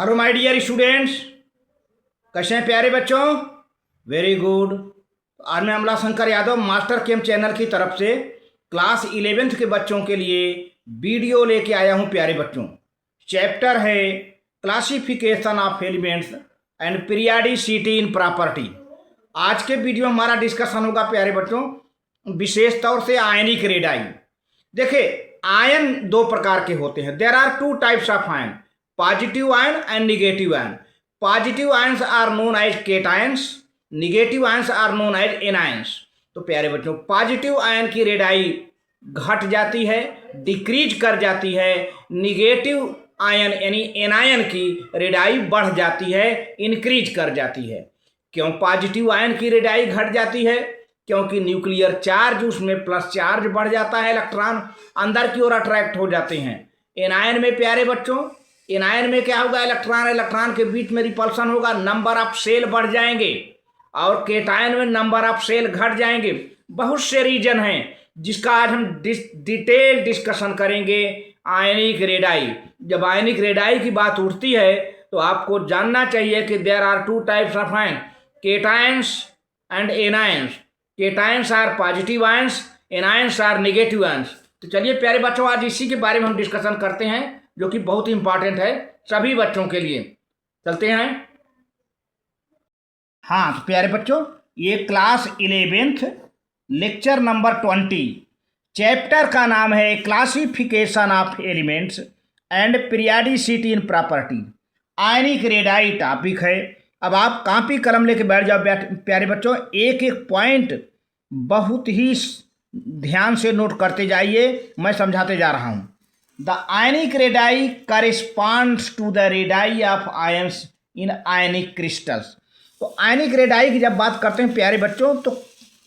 Hello my dear students, कैसे हैं प्यारे बच्चों। Very good. आज मैं अमला शंकर यादव मास्टर केम चैनल की तरफ से क्लास 11th के बच्चों के लिए वीडियो लेके आया हूं प्यारे बच्चों। चैप्टर है classification of elements and periodicity in property. आज के वीडियो में हमारा डिस्कशन होगा प्यारे बच्चों, विशेष तौर से आयनिक रेडाई। देखिए, आयन दो प्रकार के होते हैं। There are two types of ion, positive ion and negative ion. Positive ions are known as cations, negative ions are known as anions. तो प्यारे बच्चों, पॉजिटिव आयन की रेडाई घट जाती है, डिक्रीज कर जाती है। निगेटिव आयन यानी एनायन की रेडाई बढ़ जाती है, इंक्रीज कर जाती है। क्यों पॉजिटिव आयन की रेडाई घट जाती है? क्योंकि न्यूक्लियर चार्ज, उसमें प्लस चार्ज बढ़ जाता है, इलेक्ट्रॉन अंदर की ओर अट्रैक्ट हो जाते हैं। एनायन में प्यारे बच्चों, एनायन में क्या होगा, इलेक्ट्रॉन इलेक्ट्रॉन के बीच में रिपल्सन होगा, नंबर ऑफ सेल बढ़ जाएंगे। और केटायन में नंबर ऑफ सेल घट जाएंगे। बहुत से रीजन हैं जिसका आज हम डिटेल डिस्कशन करेंगे। आयनिक रेडाई, जब आयनिक रेडाई की बात उठती है तो आपको जानना चाहिए कि there are two types of ion, cations and anions. Cations are positive ions, anions are negative ions. तो चलिए प्यारे बच्चों, आज इसी के बारे में हम डिस्कशन करते हैं, जो कि बहुत ही इंपॉर्टेंट है सभी बच्चों के लिए। चलते हैं। हाँ तो प्यारे बच्चों, ये class 11th lecture number 20, chapter का नाम है classification of elements and periodicity in property. Ionic radii topic है। अब आप कॉपी कलम लेके बैठ जाओ प्यारे बच्चों, एक एक पॉइंट बहुत ही ध्यान से नोट करते जाइए, मैं समझाते जा रहा हूं। The ionic radii corresponds to the radii of ions in ionic crystals. तो आयनिक रेडाई की जब बात करते हैं प्यारे बच्चों, तो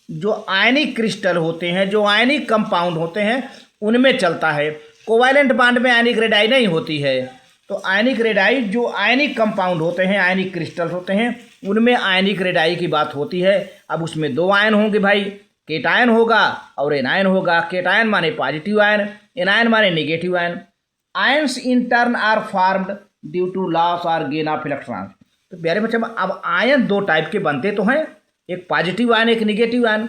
जो आयनिक क्रिस्टल होते हैं, जो आयनिक कंपाउंड होते हैं, उनमें चलता है। कोवैलेंट बॉन्ड में आयनिक रेडाई नहीं होती है। तो आयनिक रेडाई जो आयनिक कंपाउंड होते हैं, आयनिक क्रिस्टल होते हैं, उनमें आयनिक रेडाई की बात होती है। अब उसमें दो आयन होंगे भाई, केटायन होगा और एनायन होगा। केटायन माने पॉजिटिव आयन, एनायन माने negative ion. Ions in turn are formed due to loss और गेन ऑफ इलेक्ट्रॉन। तो प्यारे बच्चे, अब आयन दो टाइप के बनते तो हैं, एक पॉजिटिव आयन, एक नेगेटिव आयन।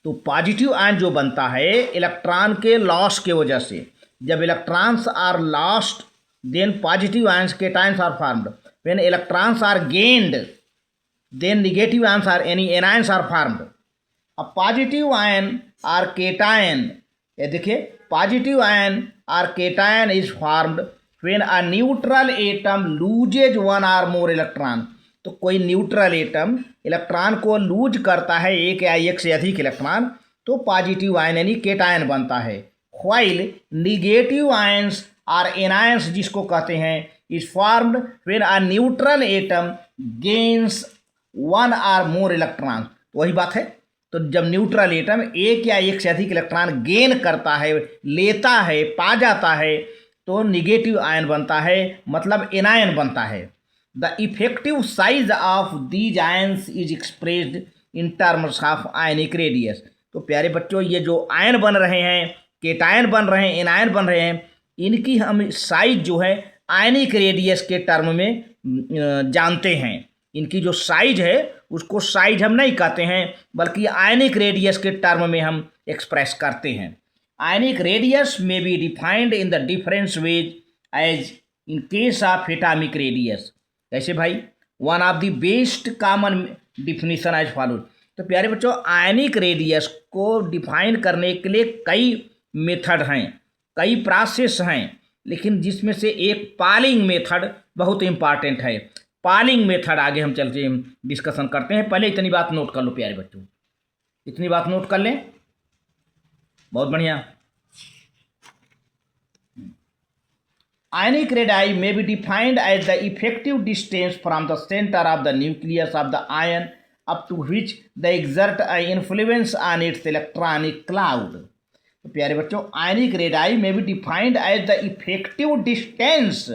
तो पॉजिटिव आयन जो बनता है इलेक्ट्रॉन के लॉस के वजह से, जब electrons are lost then positive ions cations are formed. When electrons are gained then negative ions are anions are formed. अब पॉजिटिव आयन आर केटायन, ये देखिए, positive ion are cation is formed when a neutral atom loses one और more electron. तो कोई neutral atom electron को lose करता है, एक या एक से अधिक इलेक्ट्रॉन, तो पॉजिटिव आयन यानी केटायन बनता है। व्हाइल निगेटिव आयंस और एनायंस जिसको कहते हैं is formed when a neutral atom gains one और मोर इलेक्ट्रॉन। वही बात है। तो जब न्यूट्रल एटम एक या एक से अधिक इलेक्ट्रॉन गेन करता है, लेता है, पा जाता है, तो निगेटिव आयन बनता है, मतलब एनायन बनता है। The effective size of these ions is expressed in terms of ionic radius. तो प्यारे बच्चों, ये जो आयन बन रहे हैं, केटायन बन रहे हैं, एनायन बन रहे हैं, इनकी हम साइज जो है आयनिक रेडियस के टर्म में जानते हैं। इनकी जो साइज है उसको साइज हम नहीं कहते हैं, बल्कि आयनिक रेडियस के टर्म में हम एक्सप्रेस करते हैं। आयनिक रेडियस में be defined in the difference ways as in case of atomic radius. कैसे भाई? One of the best common definition as follows. तो प्यारे बच्चों, आयनिक रेडियस को डिफाइन करने के लिए कई मेथड हैं, कई प्रोसेस हैं, लेकिन जिसमें से एक पॉलिंग मेथड बहुत इंपॉर्टेंट है। पॉलिंग मेथड आगे हम चलते डिस्कशन करते हैं। पहले इतनी बात नोट कर लो प्यारे बच्चों, इतनी बात नोट कर लें। बहुत बढ़िया। आयनिक radii may be defined as the effective distance from the center of the nucleus of the ion up to which they exert an influence on its electronic cloud. तो प्यारे बच्चों, आयनिक रेडाई में be defined as the effective distance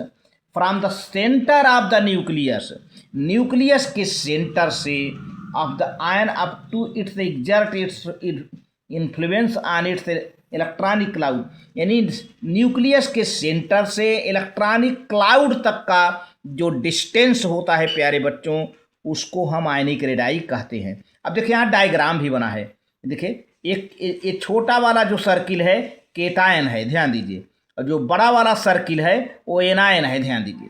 from the centre of the nucleus, nucleus के centre से of the ion up to its exert its influence on its electronic cloud, यानी nucleus के centre से electronic cloud तक का जो distance होता है प्यारे बच्चों, उसको हम आयनिक रेडाई कहते हैं। अब देखिए यहाँ डायग्राम भी बना है, देखिए एक छोटा वाला जो सर्किल है केटायन है, ध्यान दीजिए, और जो बड़ा वाला सर्किल है वो एनायन है, ध्यान दीजिए।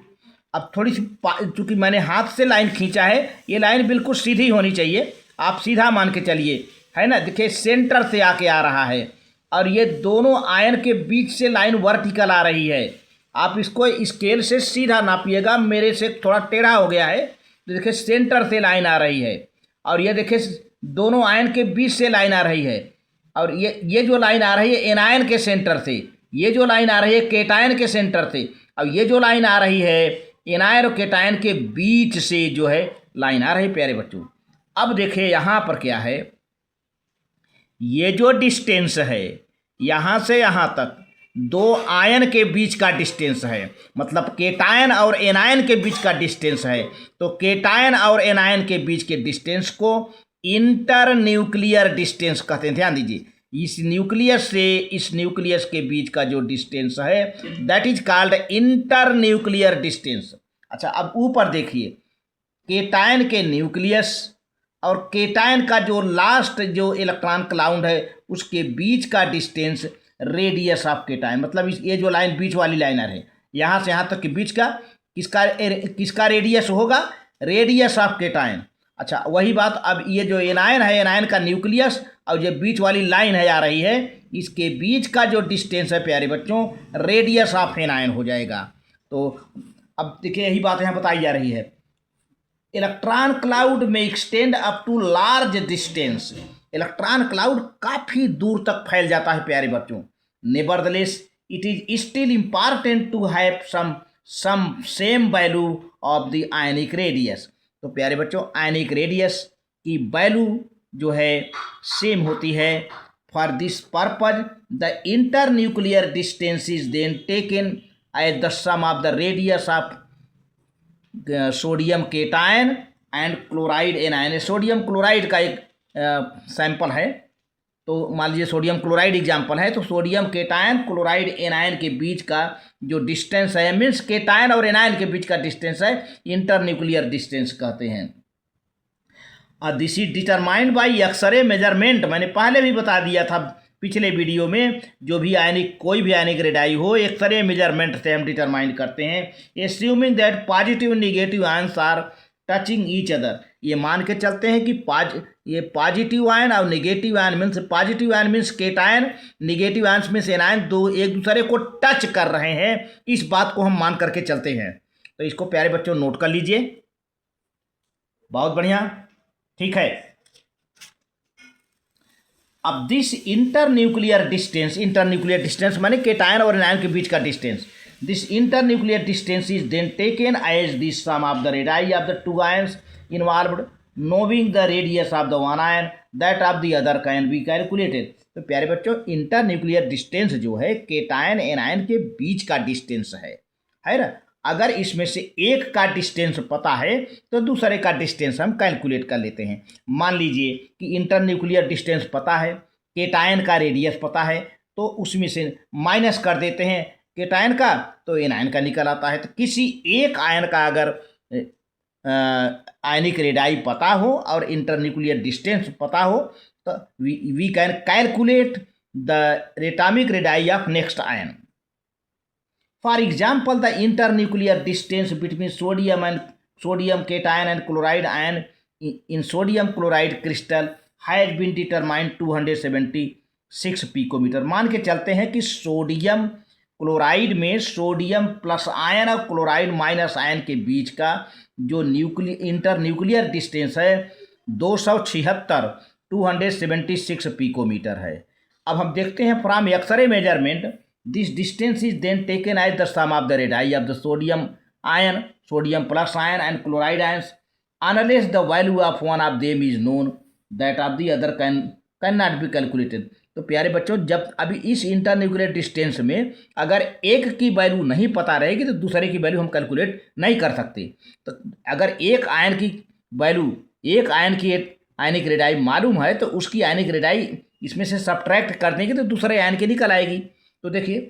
अब थोड़ी सी चूँकि मैंने हाथ से लाइन खींचा है, ये लाइन बिल्कुल सीधी होनी चाहिए, आप सीधा मान के चलिए, है ना। देखिए सेंटर से आके आ रहा है और ये दोनों आयन के बीच से लाइन वर्टिकल आ रही है। आप इसको स्केल से सीधा नापिएगा, मेरे से थोड़ा टेढ़ा हो गया है। तो देखिए सेंटर से लाइन आ रही है और ये देखिए दोनों आयन के बीच से लाइन आ रही है, और ये जो लाइन आ रही है एनायन के सेंटर से, ये जो लाइन आ रही है केटायन के सेंटर से, और ये जो लाइन आ रही है एनायन और केटायन के बीच से जो है लाइन आ रही है प्यारे बच्चों। अब देखिए यहाँ पर क्या है, ये जो डिस्टेंस है यहाँ से यहाँ तक दो आयन के बीच का डिस्टेंस है, मतलब केटायन और एनायन के बीच का डिस्टेंस है। तो केटायन और एनायन के बीच के डिस्टेंस को इंटर न्यूक्लियर डिस्टेंस कहते हैं। ध्यान दीजिए, इस न्यूक्लियस से इस न्यूक्लियस के बीच का जो डिस्टेंस है that is called inter nuclear distance. अच्छा, अब ऊपर देखिए, केटायन के न्यूक्लियस और केटायन का जो लास्ट जो इलेक्ट्रॉन क्लाउड है उसके बीच का डिस्टेंस रेडियस ऑफ केटायन, मतलब ये जो लाइन बीच वाली लाइनर है यहाँ से यहाँ तक के बीच का किसका रेडियस होगा, रेडियस ऑफ केटायन। अच्छा, वही बात अब ये जो एनायन है, एनायन का न्यूक्लियस और जो बीच वाली लाइन है आ रही है, इसके बीच का जो डिस्टेंस है प्यारे बच्चों रेडियस ऑफ एनायन हो जाएगा। तो अब देखिए यही बात यहाँ बताई जा रही है, इलेक्ट्रॉन क्लाउड में extend up to large distance, electron cloud काफ़ी दूर तक फैल जाता है प्यारे बच्चों। Nevertheless it is still important to have some same value of the ionic radius. तो प्यारे बच्चों आयनिक रेडियस की वैल्यू जो है सेम होती है। For this purpose the inter nuclear distance is then taken as the sum of the radius of sodium cation and chloride anion. Sodium chloride का एक सैंपल है, तो मान लीजिए सोडियम क्लोराइड एग्जाम्पल है, तो सोडियम केटायन क्लोराइड एनायन के बीच का जो डिस्टेंस है, मीन्स केटायन और एनायन के बीच का डिस्टेंस है, इंटर न्यूक्लियर डिस्टेंस कहते हैं। This is determined by X ray measurement. मैंने पहले भी बता दिया था पिछले वीडियो में, जो भी आयनिक कोई भी आयनिक रेडाई हो एक्सरे मेजरमेंट से हम डिटरमाइन करते हैं। Assuming that positive negative ions are touching each other, ये मान के चलते हैं कि ये पॉजिटिव आयन और negative ion means positive ion means cation, negative ion means anion, दो एक दूसरे को टच कर रहे हैं, इस बात को हम मान करके चलते हैं। तो इसको प्यारे बच्चों नोट कर लीजिए, बहुत बढ़िया, ठीक है। अब दिस इंटर न्यूक्लियर डिस्टेंस माने केटायन और एनायन के बीच का distance, this inter nuclear distance is then taken as the sum of the radii of the two ions involved, knowing the radius of the one ion that of the other can be calculated. तो प्यारे बच्चों inter nuclear distance जो है cation anion के बीच का distance है ना। अगर इसमें से एक का डिस्टेंस पता है तो दूसरे का डिस्टेंस हम कैलकुलेट कर लेते हैं। मान लीजिए कि इंटर न्यूक्लियर डिस्टेंस पता है, केटायन का रेडियस पता है, तो उसमें से माइनस कर देते हैं केटायन का, तो एनायन का निकल आता है। तो किसी एक आयन का अगर आयनिक रेडाई पता हो और इंटर न्यूक्लियर डिस्टेंस पता हो तो we can calculate the atomic radii of next ion. For example, the internuclear distance between sodium cation and chloride ion in sodium chloride crystal has been determined 276 picometer। मान के चलते हैं कि sodium chloride में sodium plus ion और chloride minus ion के बीच का जो इंटर न्यूक्लियर डिस्टेंस है 276 पिकोमीटर है। अब हम देखते हैं from X ray measurement this distance is then taken as the sum of the radii of the sodium plus ion and chloride ions unless the value of one of them is known, that of the other cannot be calculated। तो प्यारे बच्चों जब अभी इस internuclear distance में अगर एक की वैल्यू नहीं पता रहेगी तो दूसरे की वैल्यू हम कैलकुलेट नहीं कर सकते। तो अगर एक आयन की वैल्यू, एक आयन की आयनिक रेडाई मालूम है तो उसकी आयनिक रेडाई इसमें से सब्ट्रैक्ट कर देंगे तो दूसरे आयन की निकल आएगी। तो देखिए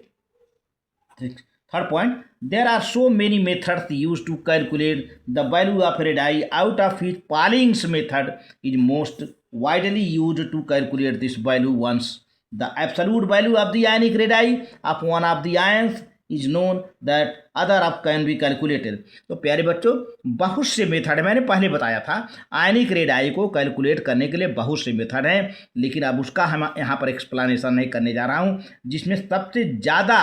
third point, there are so many methods use to calculate the value of radii, out of which Pauling's method is most widely used to calculate this value. Once the absolute value of the ionic radii of one of the ions is known, that other of can be calculated. तो प्यारे बच्चों, बहुत से method, मैंने पहले बताया था आयनिक radii को कैलकुलेट करने के लिए बहुत से मेथड हैं, लेकिन अब उसका हम यहाँ पर एक्सप्लेनेशन नहीं करने जा रहा हूँ। जिसमें सबसे ज़्यादा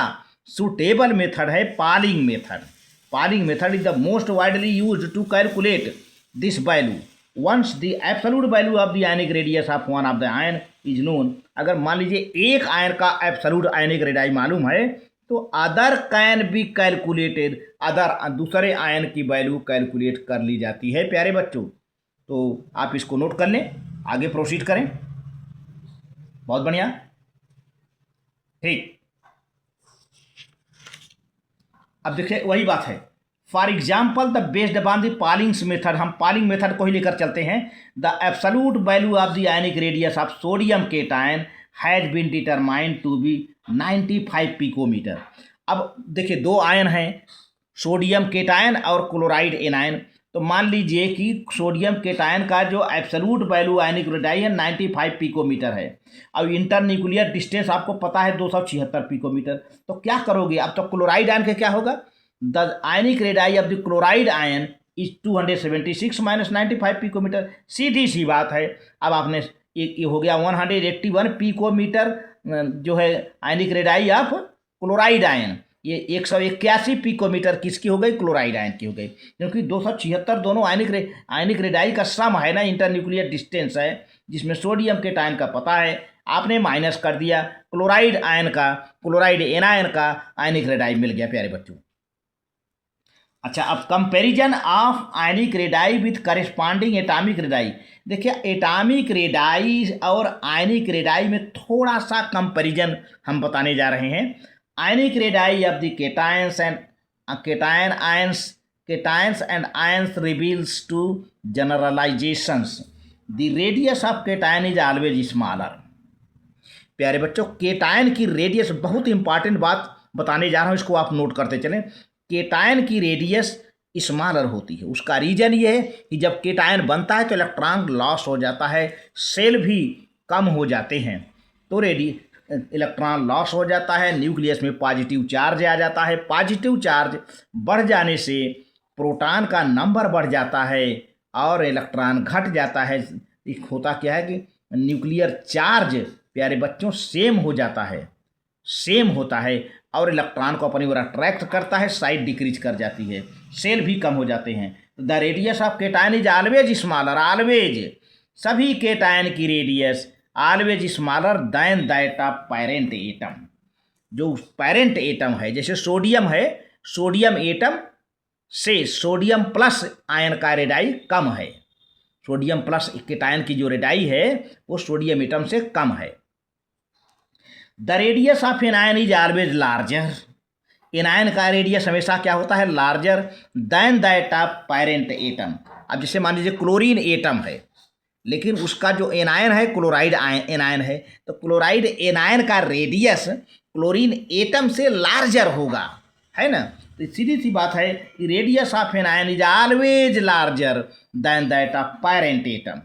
सुटेबल मेथड है Pauling method. Pauling method is the most widely used to calculate this value once the absolute value of the ionic radius of one of the ion is known। अगर मान लीजिए एक आयन का absolute आयनिक radii मालूम है तो other can be calculated, other दूसरे ion की वैल्यू कैलकुलेट कर ली जाती है प्यारे बच्चों। तो आप इसको नोट कर लें, आगे प्रोसीड करें। बहुत बढ़िया, ठीक। अब देखिए वही बात है, for example the based upon the Pauling's method, हम पॉलिंग मेथड को ही लेकर चलते हैं। The absolute value of the ionic radius of sodium cation has been determined to be 95 picometer. अब देखिए दो आयन हैं, सोडियम केटायन और क्लोराइड एनायन। तो मान लीजिए कि सोडियम केटायन का जो एब्सोल्यूट वैल्यू आयनिक रेडाई है 95 पिकोमीटर है। अब इंटर न्यूक्लियर डिस्टेंस आपको पता है 276 पिकोमीटर। तो क्या करोगे, अब तो क्लोराइड आयन का क्या होगा, the ionic radii of the chloride ion is 276 minus 95 picometer. सीधी सी बात है। अब आपने एक ये हो गया 181 पिकोमीटर जो है आयनिक रेडाई ऑफ क्लोराइड आयन, ये 181 पिकोमीटर किसकी हो गई, क्लोराइड आयन की हो गई। क्योंकि 276 दोनों आयनिक रेडाई का सम है ना, इंटर न्यूक्लियर डिस्टेंस है, जिसमें सोडियम के टाइम का पता है, आपने माइनस कर दिया क्लोराइड आयन का, क्लोराइड एनायन का आयनिक रेडाई मिल गया प्यारे बच्चों। अच्छा, अब comparison of ionic radii with corresponding atomic radii. देखिए एटॉमिक रेडाई और आयनिक रेडाई में थोड़ा सा कंपैरिजन हम बताने जा रहे हैं। Ionic radii of the cations and cations and ions reveals two generalisations the radius of cation is always smaller. प्यारे बच्चों, केटायन की रेडियस, बहुत इंपॉर्टेंट बात बताने जा रहा हूँ, इसको आप नोट करते चलें। केटायन की रेडियस स्मॉलर होती है। उसका रीजन ये है कि जब केटायन बनता है तो इलेक्ट्रॉन लॉस हो जाता है, सेल भी कम हो जाते हैं, तो इलेक्ट्रॉन लॉस हो जाता है, न्यूक्लियस में पॉजिटिव चार्ज आ जाता है। पॉजिटिव चार्ज बढ़ जाने से प्रोटॉन का नंबर बढ़ जाता है और इलेक्ट्रॉन घट जाता है। होता क्या है कि न्यूक्लियर चार्ज प्यारे बच्चों सेम हो जाता है, सेम होता है और इलेक्ट्रॉन को अपनी ओर अट्रैक्ट करता है, साइड डिक्रीज कर जाती है, सेल भी कम हो जाते हैं। The radius of cation is always smaller, always, सभी केटायन की radius always smaller than that of parent atom. जो पेरेंट एटम है, जैसे सोडियम है, सोडियम एटम से सोडियम प्लस आयन का रेडाई कम है। सोडियम प्लस केटायन की जो रेडाई है वो सोडियम एटम से कम है। The radius of anion is always larger, anion का रेडियस हमेशा क्या होता है, larger than that of parent atom. अब जैसे मान लीजिए क्लोरीन एटम है, लेकिन उसका जो एनायन है क्लोराइड एनायन है, तो क्लोराइड एनायन का रेडियस क्लोरीन एटम से लार्जर होगा, है ना। तो सीधी सी बात है कि radius of anion is always larger than that of parent atom.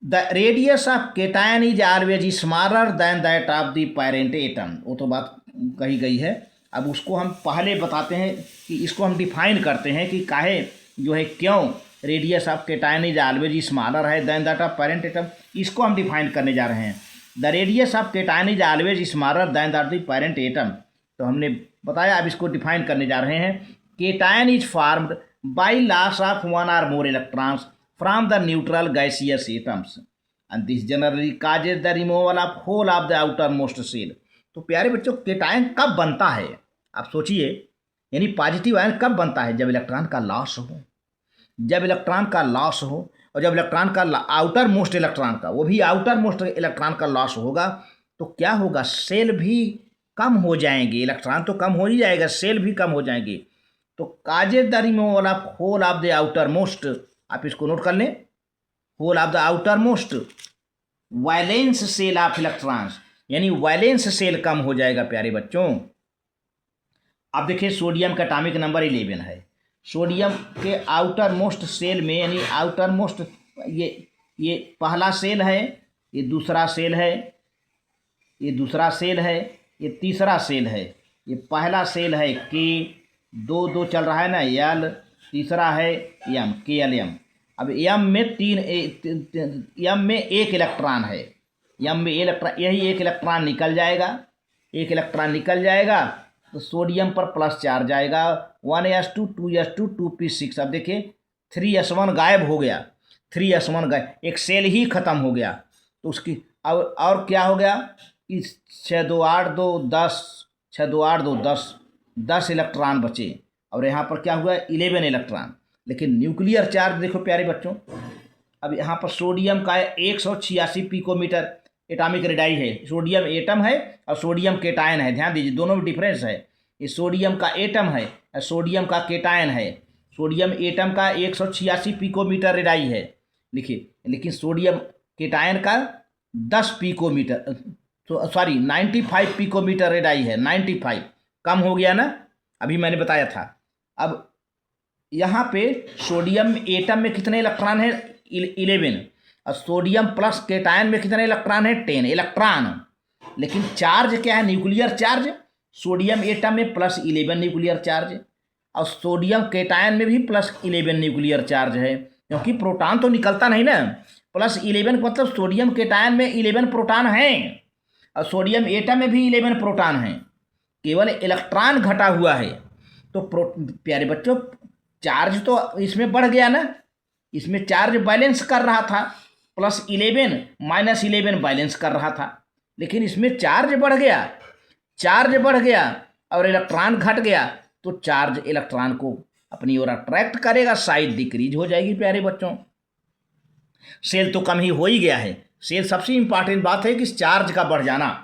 The radius of cation is always smaller than that of the parent atom. वो तो बात कही गई है। अब उसको हम पहले बताते हैं कि इसको हम डिफाइन करते हैं कि काहे जो है क्यों radius of cation is always smaller है than that of parent atom, इसको हम डिफाइन करने जा रहे हैं। The radius of cation is always smaller than that the parent atom, तो हमने बताया, अब इसको डिफाइन करने जा रहे हैं। Cation is formed by loss of one और more electrons from the neutral gaseous atoms and this generally causes the removal of whole of the outermost shell। तो प्यारे बच्चों, केटायन कब बनता है, आप सोचिए, यानी पॉजिटिव आयन कब बनता है, जब इलेक्ट्रॉन का लॉस हो, जब इलेक्ट्रॉन का लॉस हो, और जब इलेक्ट्रॉन का आउटर मोस्ट इलेक्ट्रॉन का, वो भी आउटर मोस्ट इलेक्ट्रॉन का लॉस होगा, तो क्या होगा, सेल भी कम हो जाएंगे, इलेक्ट्रॉन तो कम हो ही जाएगा, सेल भी कम हो जाएंगे। तो causes the removal of whole of the outer most, आप इसको नोट कर लें, whole of the outer most valence shell of electrons, यानी वैलेंस सेल कम हो जाएगा प्यारे बच्चों। अब देखिए सोडियम का एटॉमिक नंबर 11 है। सोडियम के आउटर मोस्ट सेल में, यानी आउटर मोस्ट, ये पहला सेल है, ये दूसरा सेल है, ये दूसरा सेल है, ये तीसरा सेल है। ये पहला सेल है के, दो दो चल रहा है ना, यल, तीसरा है यम, के एल एम। अब यम में यम में एक इलेक्ट्रॉन है, यम में इलेक्ट्रॉन, यही एक इलेक्ट्रॉन निकल जाएगा, एक इलेक्ट्रॉन निकल जाएगा तो सोडियम पर प्लस चार्ज आएगा, 1s2 2s2 2p6। अब देखिए 3s1 गायब हो गया, 3s1 गायब, एक सेल ही खत्म हो गया। तो उसकी अब और क्या हो गया कि 6 2 8 2 10, 6 2 8 2 10 इलेक्ट्रॉन बचे। और यहाँ पर क्या हुआ, 11 इलेक्ट्रॉन। लेकिन न्यूक्लियर चार्ज देखो प्यारे बच्चों, अब यहाँ पर सोडियम का 186 पिकोमीटर एटॉमिक रेडाई है। सोडियम एटम है और सोडियम केटायन है, ध्यान दीजिए दोनों में डिफरेंस है। ये सोडियम का एटम है और सोडियम का केटायन है। सोडियम एटम का 186 पिकोमीटर रेडाई है, लिखिए, लेकिन सोडियम केटायन का 10 पिकोमीटर, सॉरी 95 पिकोमीटर रेडाई है। 95 कम हो गया ना, अभी मैंने बताया था। अब यहाँ पे सोडियम एटम में कितने इलेक्ट्रॉन है, 11, और सोडियम प्लस केटायन में कितने इलेक्ट्रॉन है, 10 इलेक्ट्रॉन। लेकिन चार्ज क्या है, न्यूक्लियर चार्ज। सोडियम एटम में प्लस 11 न्यूक्लियर चार्ज, और सोडियम केटायन में भी प्लस 11 न्यूक्लियर चार्ज है, क्योंकि प्रोटॉन तो निकलता नहीं ना। प्लस 11 मतलब सोडियम केटायन में 11 प्रोटॉन हैं और सोडियम एटम में भी 11 प्रोटॉन हैं, केवल इलेक्ट्रॉन घटा हुआ है। तो प्यारे बच्चों चार्ज तो इसमें बढ़ गया ना, इसमें चार्ज बैलेंस कर रहा था, प्लस 11 माइनस 11 बैलेंस कर रहा था। लेकिन इसमें चार्ज बढ़ गया, चार्ज बढ़ गया और इलेक्ट्रॉन घट गया, तो चार्ज इलेक्ट्रॉन को अपनी ओर अट्रैक्ट करेगा, साइज डिक्रीज हो जाएगी प्यारे बच्चों। सेल तो कम ही हो ही गया है। सेल सबसे इंपॉर्टेंट बात है कि चार्ज का बढ़ जाना।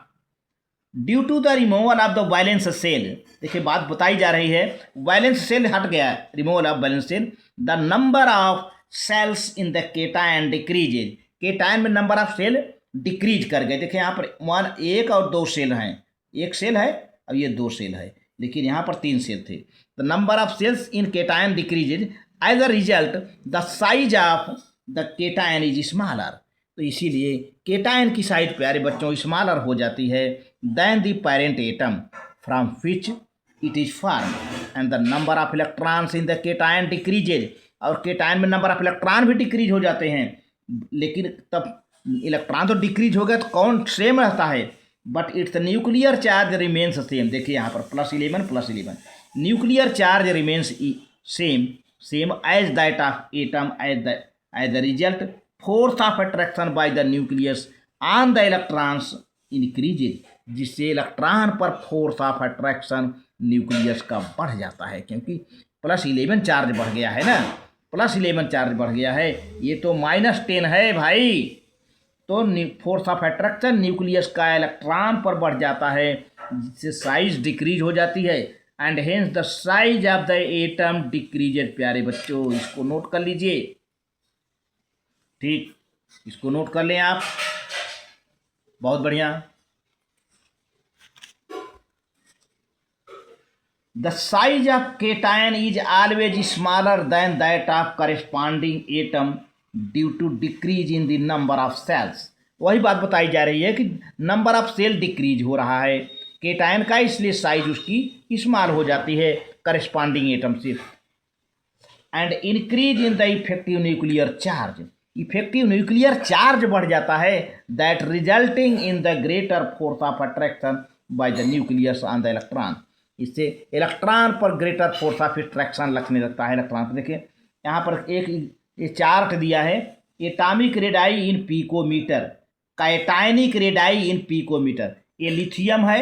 Due to the removal of the valence shell, देखिए बात बताई जा रही है, वैलेंस सेल हट गया, removal of valence shell, the number of shells in the cation decreases, cation में नंबर ऑफ सेल डिक्रीज कर गए। देखिए यहाँ पर एक और दो सेल हैं, एक सेल है और ये दो सेल है, लेकिन यहाँ पर 3 सेल थे। The number of shells in cation decreases, as a result the size of the cation is smaller. तो इसीलिए केटायन की साइज प्यारे बच्चों स्मॉलर हो जाती है than the parent atom from which it is form, and the number of electrons in the cation decreases, और cation में नंबर ऑफ इलेक्ट्रॉन भी डिक्रीज हो जाते हैं। लेकिन तब इलेक्ट्रॉन तो डिक्रीज हो गया तो कौन सेम रहता है, but it's the nuclear charge remains same. देखिए यहाँ पर +11 nuclear charge remains same as that of atom, as the result force of attraction by the nucleus on the electrons increases, जिससे इलेक्ट्रॉन पर फोर्स ऑफ अट्रैक्शन न्यूक्लियस का बढ़ जाता है, क्योंकि +11 चार्ज बढ़ गया है ना, +11 चार्ज बढ़ गया है, ये तो -10 है भाई। तो फोर्स ऑफ अट्रैक्शन न्यूक्लियस का इलेक्ट्रॉन पर बढ़ जाता है, जिससे साइज डिक्रीज हो जाती है, and hence the size of the atom decreased. प्यारे बच्चों इसको नोट कर लीजिए, ठीक, इसको नोट कर लें आप, बहुत बढ़िया। The size of cation is always smaller than that of corresponding atom due to decrease in the number of shells. वही बात बताई जा रही है कि नंबर ऑफ सेल डिक्रीज हो रहा है केटायन का, इसलिए साइज उसकी स्मॉल हो जाती है करेस्पॉन्डिंग एटम से। And increase in the effective nuclear charge, effective nuclear charge बढ़ जाता है, that resulting in the greater force of attraction by the nucleus on the electron. इससे इलेक्ट्रॉन पर ग्रेटर फोर्स ऑफ अट्रैक्शन लगने लगता है electron पर। देखिए यहाँ पर एक ये चार्ट दिया है, एटॉमिक रेडाई इन पिकोमीटर, कैटायनिक रेडाई इन पिकोमीटर। ये लिथियम है,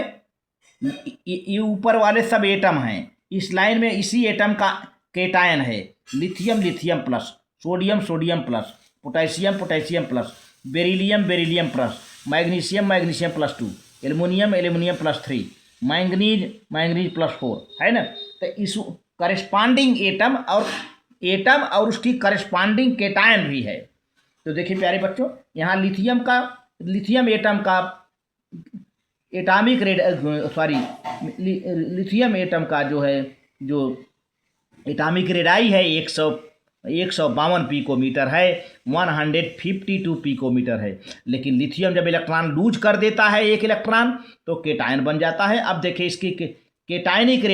ये ऊपर वाले सब एटम हैं, इस लाइन में इसी एटम का केटायन है, lithium plus, sodium plus, potassium plus, beryllium plus, magnesium +2, aluminium +3, manganese +4 है ना। तो इस करेस्पॉन्डिंग एटम और उसकी करेस्पॉन्डिंग केटायन भी है। तो देखिए प्यारे बच्चों, यहाँ लिथियम का लिथियम एटम का एटॉमिक लिथियम एटम का जो है, जो एटॉमिक रेडाई है 152 पिकोमीटर है, 152 पिकोमीटर है। लेकिन लिथियम जब इलेक्ट्रॉन लूज कर देता है एक इलेक्ट्रॉन तो केटायन बन जाता है। अब देखिए इसकी केटायनिक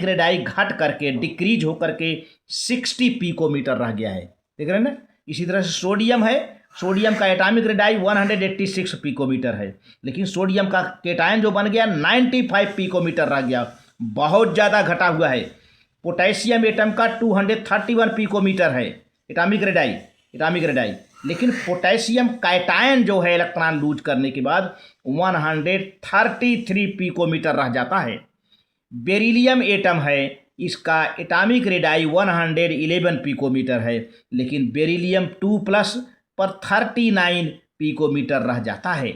रेडाई घट करके डिक्रीज होकर के 60 पिकोमीटर रह गया है, देख रहे हैं ना। इसी तरह से सोडियम है, सोडियम का एटॉमिक रेडाई 186 पिकोमीटर है, लेकिन सोडियम का केटायन जो बन गया 95 पिकोमीटर रह गया, बहुत ज़्यादा घटा हुआ है। पोटेशियम एटम का 231 पिकोमीटर है एटॉमिक रेडाई, लेकिन पोटेशियम कैटायन जो है इलेक्ट्रॉन लूज करने के बाद 133 पिकोमीटर रह जाता है। बेरिलियम एटम है, इसका एटॉमिक रेडाई 111 पिकोमीटर है, लेकिन बेरिलियम 2+ पर 39 पिकोमीटर रह जाता है।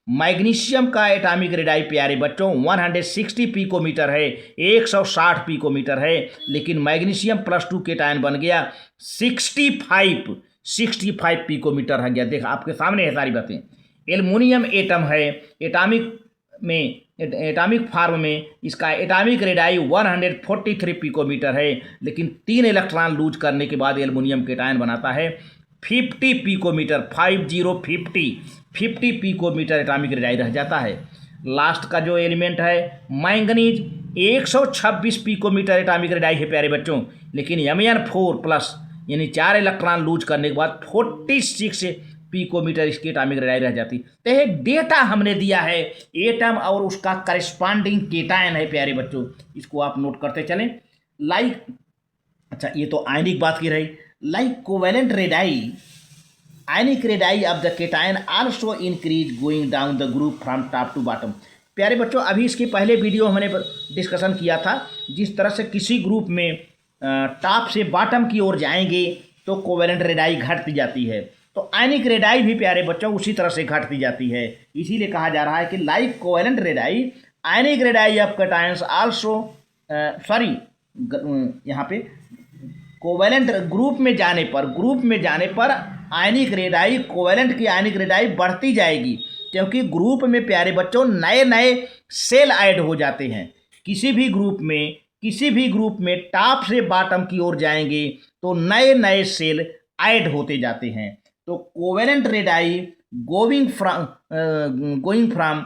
मैग्नीशियम का एटॉमिक रेडाई प्यारे बच्चों 160 पिकोमीटर है, 160 पिकोमीटर है, लेकिन मैग्नीशियम +2 केटायन बन गया 65 पिकोमीटर रह गया। देख आपके सामने है सारी बातें। एल्युमिनियम एटम है, एटॉमिक फार्म में इसका एटॉमिक रेडाई 143 पिकोमीटर है, लेकिन 3 इलेक्ट्रॉन लूज करने के बाद एल्युमिनियम केटायन बनाता है 50 पिकोमीटर, 50 पिकोमीटर एटॉमिक रेडाई रह जाता है। लास्ट का जो एलिमेंट है मैंगनीज 126 पिकोमीटर एटॉमिक रेडाई है प्यारे बच्चों, लेकिन Mn4+ यानी 4 इलेक्ट्रॉन लूज करने के बाद 46 पिकोमीटर इसकी एटॉमिक रेडाई रह जाती। तो एक डेटा हमने दिया है एटम और उसका करस्पॉन्डिंग केटायन है प्यारे बच्चों, इसको आप नोट करते चलें। लाइक अच्छा ये तो आयनिक बात की रही। Like covalent radii, ionic radii of the cation also increase going down the group from top to bottom. प्यारे बच्चों अभी इसके पहले वीडियो हमने डिस्कशन किया था, जिस तरह से किसी ग्रुप में टॉप से बॉटम की ओर जाएंगे तो कोवेलेंट रेडाई घटती जाती है, तो आयनिक रेडाई भी प्यारे बच्चों उसी तरह से घटती जाती है। इसीलिए कहा जा रहा है कि like covalent radii ionic radii of cations also यहाँ पे कोवेलेंट ग्रुप में जाने पर आयनिक रेडाई, कोवेलेंट की आयनिक रेडाई बढ़ती जाएगी, क्योंकि ग्रुप में प्यारे बच्चों नए नए सेल ऐड हो जाते हैं। किसी भी ग्रुप में टॉप से बॉटम की ओर जाएंगे तो नए नए सेल ऐड होते जाते हैं। तो covalent radii going from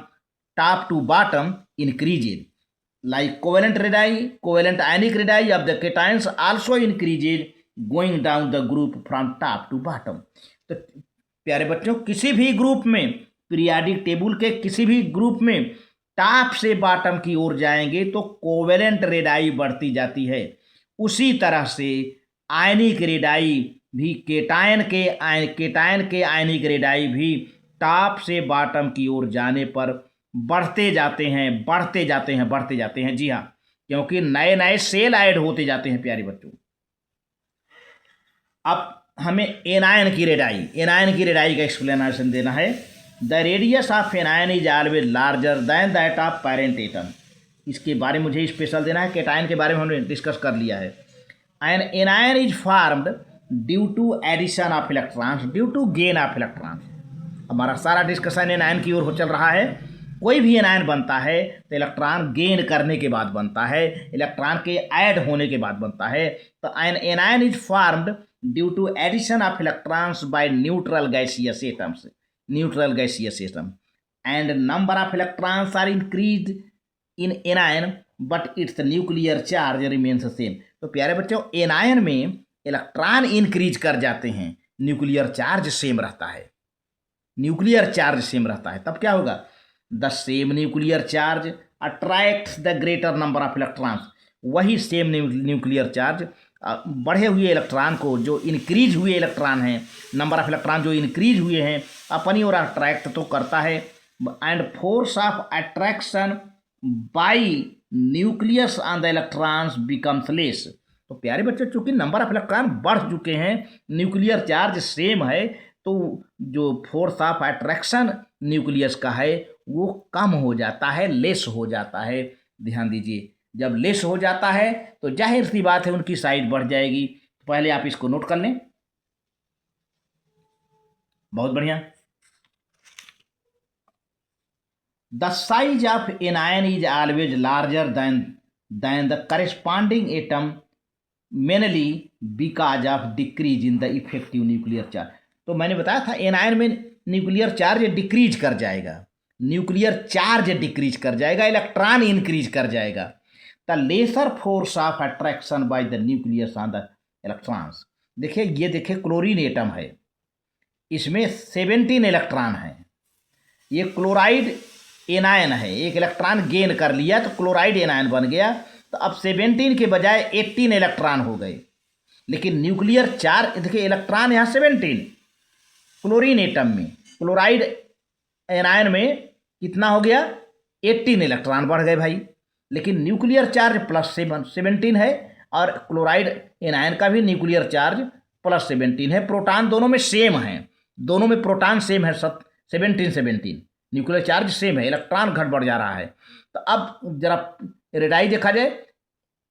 top to bottom increases. Like covalent ionic radii of the cations also increases going down the group from top to bottom। तो प्यारे बच्चों किसी भी ग्रुप में, पीरियाडिक टेबल के किसी भी ग्रुप में टॉप से बॉटम की ओर जाएंगे तो कोवेलेंट रेडाई बढ़ती जाती है। उसी तरह से आयनिक रेडाई भी, केटायन के आयनिक रेडाई भी टॉप से बॉटम की ओर जाने पर बढ़ते जाते हैं। जी हाँ, क्योंकि नए नए सेल ऐड होते जाते हैं प्यारे बच्चों। अब हमें एनायन की रेडाई का एक्सप्लेनेशन देना है। The radius of anion is always larger than that of parent atom. इसके बारे में मुझे स्पेशल देना है। केटायन के बारे में हमने डिस्कस कर लिया है। An anion is formed due to addition of electrons, due to gain of electrons. हमारा सारा डिस्कशन एनायन की ओर चल रहा है। कोई भी एनायन बनता है तो इलेक्ट्रॉन गेन करने के बाद बनता है, इलेक्ट्रॉन के ऐड होने के बाद बनता है। तो an anion is formed due to addition of electrons by neutral gaseous atom and number of electrons are increase in anion but its nuclear charge remains same. तो प्यारे बच्चों एनायन में इलेक्ट्रॉन इंक्रीज कर जाते हैं, न्यूक्लियर चार्ज सेम रहता है। तब क्या होगा? The same nuclear charge attracts the greater number of electrons. वही सेम न्यूक्लियर चार्ज बढ़े हुए इलेक्ट्रॉन को, जो इंक्रीज हुए इलेक्ट्रॉन हैं, नंबर ऑफ इलेक्ट्रॉन जो इंक्रीज हुए हैं अपनी ओर अट्रैक्ट तो करता है। And force of attraction by nucleus on the electrons becomes less. तो प्यारे बच्चों चूंकि नंबर ऑफ इलेक्ट्रॉन बढ़ चुके हैं, न्यूक्लियर चार्ज सेम है, तो जो फोर्स ऑफ अट्रैक्शन न्यूक्लियस का है वो कम हो जाता है, लेस हो जाता है। ध्यान दीजिए, जब लेस हो जाता है तो जाहिर सी बात है उनकी साइज बढ़ जाएगी। तो पहले आप इसको नोट कर लें। बहुत बढ़िया। The size of anion is always larger than the corresponding atom mainly because of decrease in the effective nuclear charge. तो मैंने बताया था एनायन में न्यूक्लियर चार्ज डिक्रीज कर जाएगा, न्यूक्लियर चार्ज डिक्रीज कर जाएगा, इलेक्ट्रॉन इंक्रीज कर जाएगा। The lesser force of attraction by the nucleus on the electrons. देखिए ये देखिए क्लोरीन एटम है, इसमें 17 इलेक्ट्रॉन है। ये क्लोराइड एनायन है, एक इलेक्ट्रॉन गेन कर लिया तो क्लोराइड एनायन बन गया। तो अब 17 के बजाय 18 इलेक्ट्रॉन हो गए, लेकिन न्यूक्लियर चार्ज देखिए इलेक्ट्रॉन यहाँ 17 क्लोरीन एटम में, क्लोराइड एनायन में कितना हो गया 18 इलेक्ट्रॉन बढ़ गए भाई। लेकिन न्यूक्लियर चार्ज +17 है और क्लोराइड एनायन का भी न्यूक्लियर चार्ज +17 है। प्रोटॉन दोनों में सेम है, दोनों में प्रोटॉन सेम है, 17 न्यूक्लियर चार्ज सेम है, इलेक्ट्रॉन घट बढ़ जा रहा है। तो अब जरा रेडाई देखा जाए,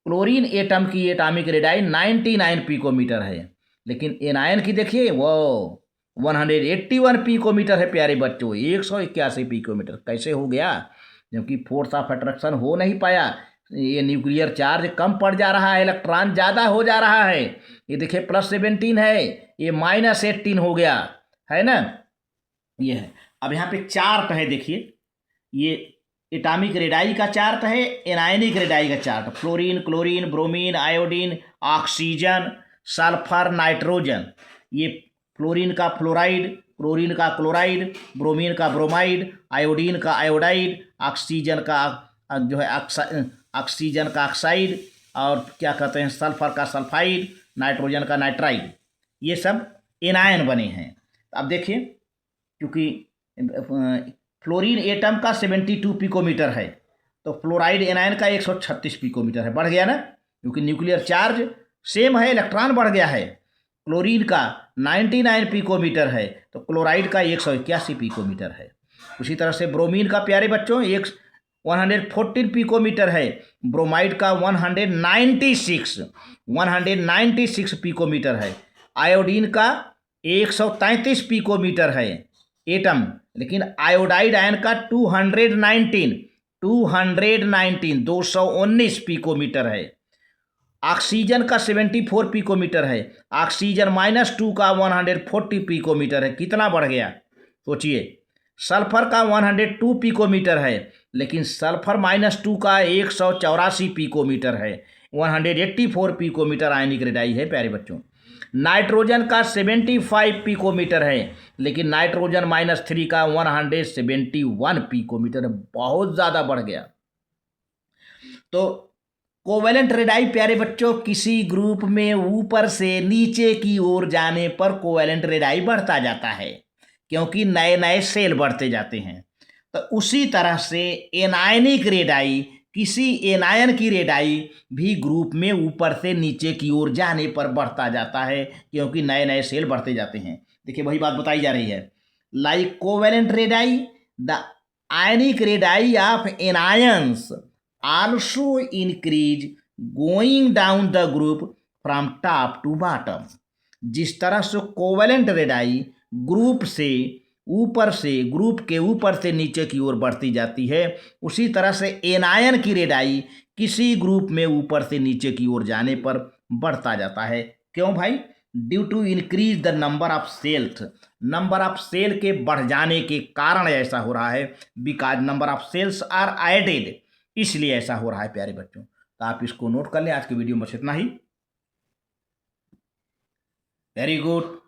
क्लोरीन एटम की एटॉमिक रेडाई 99 पिकोमीटर है, लेकिन एनायन की देखिए वो 181 पिकोमीटर है प्यारे बच्चों, 181 पिकोमीटर। कैसे हो गया? जबकि फोर्स ऑफ अट्रैक्शन हो नहीं पाया, ये न्यूक्लियर चार्ज कम पड़ जा रहा है, इलेक्ट्रॉन ज़्यादा हो जा रहा है। ये देखिए +17 है, ये -18 हो गया है ना। ये है, अब यहाँ पे चार्ट है, देखिए ये एटॉमिक रेडाई का चार्ट है, एनायनिक रेडाई का chart. Fluorine, chlorine, bromine, iodine, oxygen, sulphur, nitrogen. ये फ्लोरीन का फ्लोराइड, क्लोरीन का क्लोराइड, ब्रोमीन का ब्रोमाइड, आयोडीन का आयोडाइड, ऑक्सीजन का जो है ऑक्सीजन का ऑक्साइड, और क्या कहते हैं सल्फर का सल्फाइड, नाइट्रोजन का नाइट्राइड। ये सब एनायन बने हैं। अब देखिए, क्योंकि फ्लोरीन एटम का 72 पिकोमीटर है, तो फ्लोराइड एनायन का 136 पिकोमीटर है, बढ़ गया ना, क्योंकि न्यूक्लियर चार्ज सेम है, इलेक्ट्रॉन बढ़ गया है। क्लोरीन का 99 पिकोमीटर है, तो क्लोराइड का 181 पिकोमीटर है। उसी तरह से ब्रोमीन का प्यारे बच्चों 114 पिकोमीटर है, ब्रोमाइड का 196 पिकोमीटर है, आयोडीन का 133 पिकोमीटर है एटम, लेकिन आयोडाइड आयन का 219 पिकोमीटर है। ऑक्सीजन का 74 पिकोमीटर है, ऑक्सीजन -2 का 140 पिकोमीटर है। कितना बढ़ गया सोचिए। सल्फर का 102 पिकोमीटर है, लेकिन सल्फर -2 का 184 पिकोमीटर है, 184 पिकोमीटर आयनिक रेडाई है प्यारे बच्चों। नाइट्रोजन का 75 पिकोमीटर है, लेकिन नाइट्रोजन -3 का 171 पिकोमीटर, बहुत ज़्यादा बढ़ गया। तो कोवेलेंट रेडाई प्यारे बच्चों, किसी ग्रुप में ऊपर से नीचे की ओर जाने पर कोवेलेंट रेडाई बढ़ता जाता है, क्योंकि नए नए सेल बढ़ते जाते हैं। तो उसी तरह से एनायनिक रेडाई, किसी एनायन की रेडाई भी ग्रुप में ऊपर से नीचे की ओर जाने पर बढ़ता जाता है, क्योंकि नए नए सेल बढ़ते जाते हैं। देखिए वही बात बताई जा रही है। Like covalent radii, the ionic radii of anions also increase going down the group from top to bottom. जिस तरह से कोवेलेंट रेडाई ग्रुप के ऊपर से नीचे की ओर बढ़ती जाती है, उसी तरह से एनायन की रेडाई किसी ग्रुप में ऊपर से नीचे की ओर जाने पर बढ़ता जाता है। क्यों भाई? Due to increase the number of shells, number of shell के बढ़ जाने के कारण ऐसा हो रहा है। Because number of shells are added, इसलिए ऐसा हो रहा है प्यारे बच्चों। तो आप इसको नोट कर लें। आज की वीडियो में बस इतना ही। Very good.